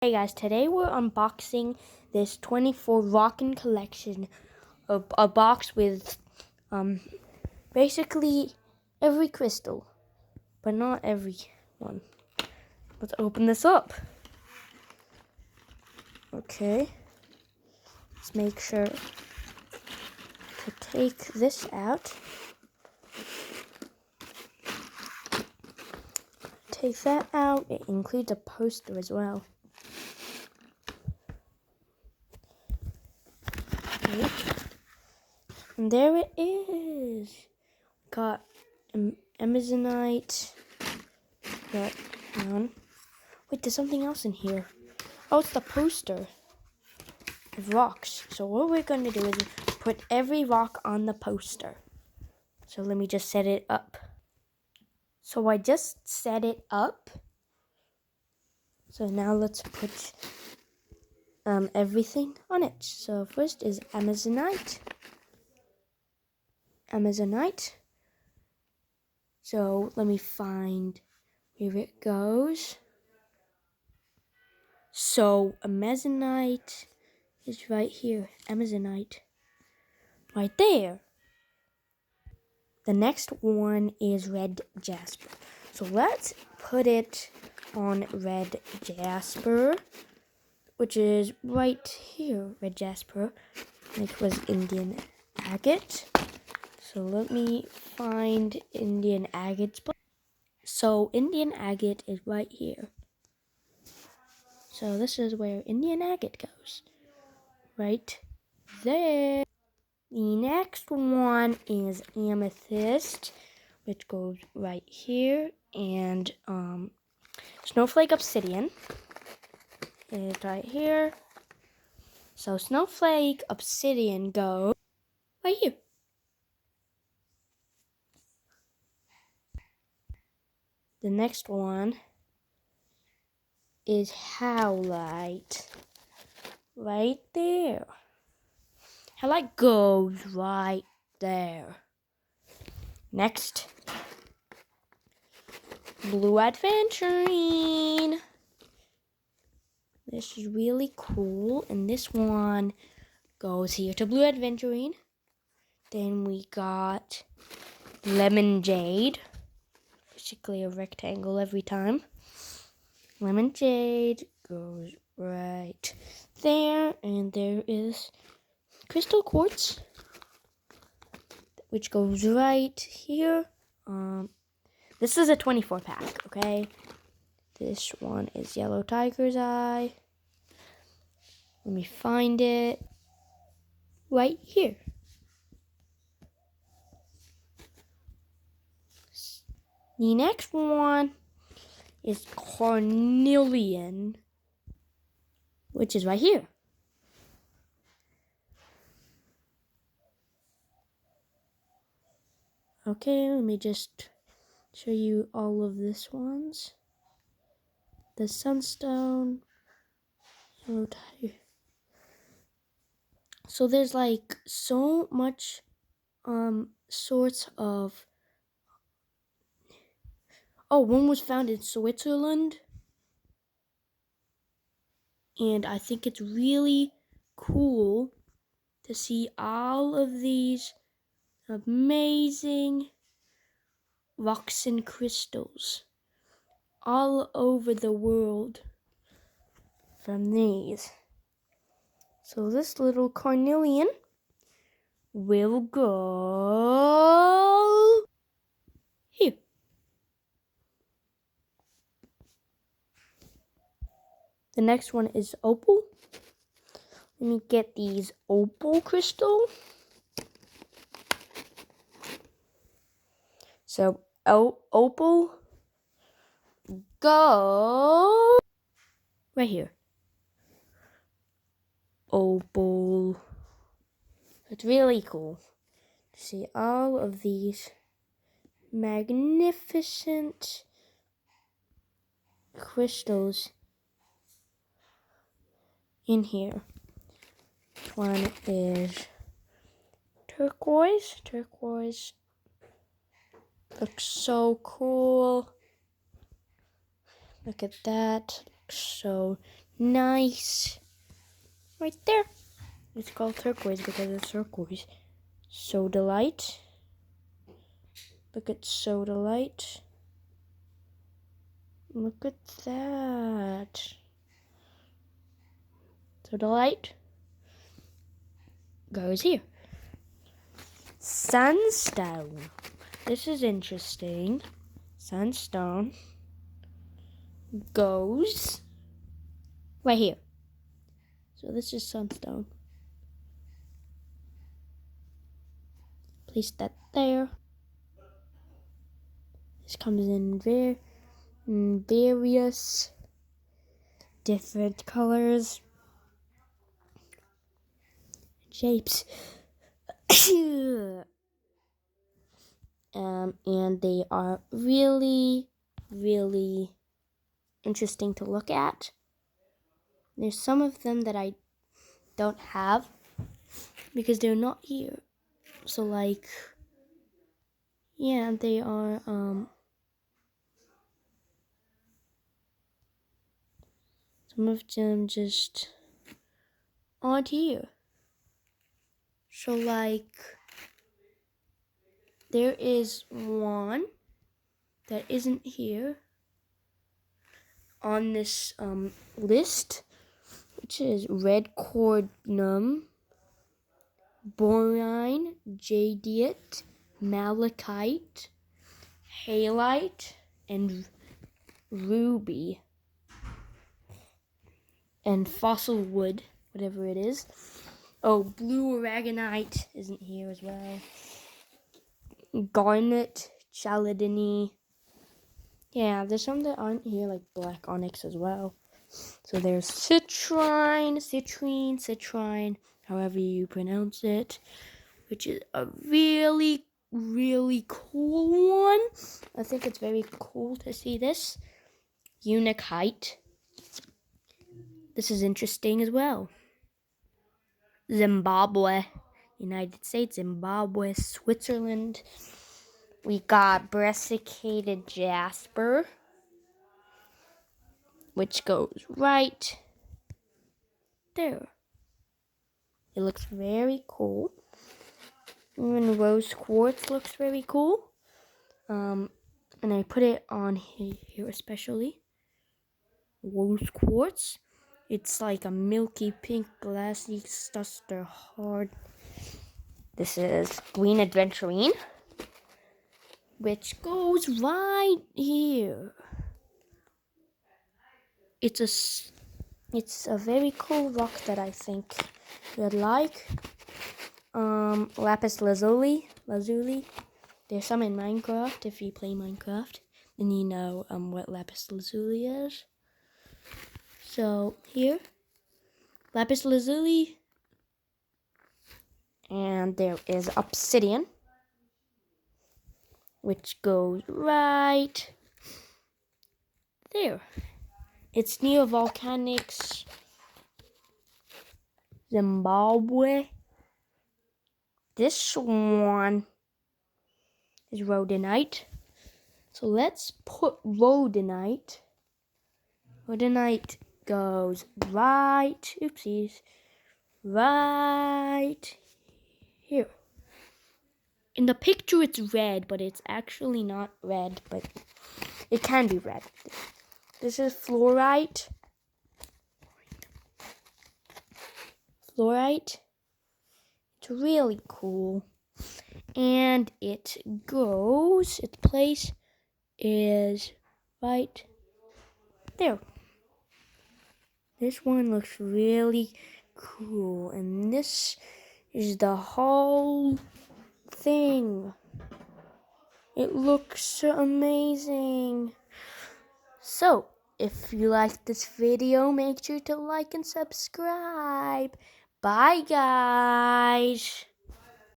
Hey guys, today we're unboxing this 24 Rockin collection, a box with basically every crystal, but not every one. Let's open this up. Okay, let's make sure to take this out. Take that out. It includes a poster as well. Okay. And there it is. Got Amazonite. Got one. Wait, there's something else in here. Oh, it's the poster of rocks. So what we're going to do is put every rock on the poster. So let me just set it up. So I just set it up. So now let's put everything on it. So first is Amazonite. So let me find where it goes. So Amazonite is right here. Amazonite. Right there. The next one is red jasper. So let's put it on red jasper, which is right here. Red jasper, which was Indian agate. So let me find Indian agate's place. So Indian agate is right here. So this is where Indian agate goes. Right there. The next one is amethyst, which goes right here, and snowflake obsidian is right here. So snowflake obsidian goes right here. The next one is howlite, right there. Howlite goes right there. Next, blue adventurine. This is really cool, and this one goes here to blue adventurine. Then we got lemon jade, basically a rectangle every time. Lemon jade goes right there, and there is crystal quartz, which goes right here. This is a 24 pack, okay? This one is yellow tiger's eye. Let me find it. Right here. The next one is carnelian, which is right here. Okay, let me just show you all of this ones. The sunstone, yellow tiger. So there's like so much sorts of. Oh, one was found in Switzerland, and I think it's really cool to see all of these amazing rocks and crystals all over the world from these. So this little carnelian will go here. The next one is opal. Let me get these opal crystal. So opal go right here. Opal. It's really cool to see all of these magnificent crystals in here. One is turquoise. Turquoise looks so cool. Look at that. Looks so Nice. Right there. It's called turquoise because it's turquoise. Soda light. Look at soda light. Look at that. Soda light goes here. Sunstone. This is interesting. Sunstone goes right here. So this is sunstone. Place that there. This comes in various different colors, shapes. And they are really, really interesting to look at. There's some of them that I don't have because they're not here. So like, yeah, they are, some of them just aren't here. So like, there is one that isn't here on this list, which is red cornum, borine, jadeite, malachite, halite, and ruby, and fossil wood, whatever it is. Oh, blue aragonite isn't here as well. Garnet, chalcedony. Yeah, there's some that aren't here, like black onyx as well. So there's citrine, however you pronounce it, which is a really, really cool one. I think it's very cool to see this. Unakite. This is interesting as well. Zimbabwe, United States, Zimbabwe, Switzerland. We got brassicated jasper, which goes right there. It looks very cool. Even rose quartz looks very cool. And I put it on here especially. Rose quartz. It's like a milky pink glassy stuster hard. This is green adventurine, which goes right here. It's a very cool rock that I think you'd like. Lapis lazuli. There's some in Minecraft. If you play Minecraft, then you know what lapis lazuli is. So here, lapis lazuli, and there is obsidian, which goes right there. It's near volcanics, Zimbabwe. This one is rhodonite. So let's put rhodonite. Rhodonite goes right, oopsies, right here. In the picture it's red, but it's actually not red, but it can be red. This is fluorite. Fluorite. It's really cool. And its place is right there. This one looks really cool. And this is the whole thing. It looks amazing. So, if you liked this video, make sure to like and subscribe. Bye, guys.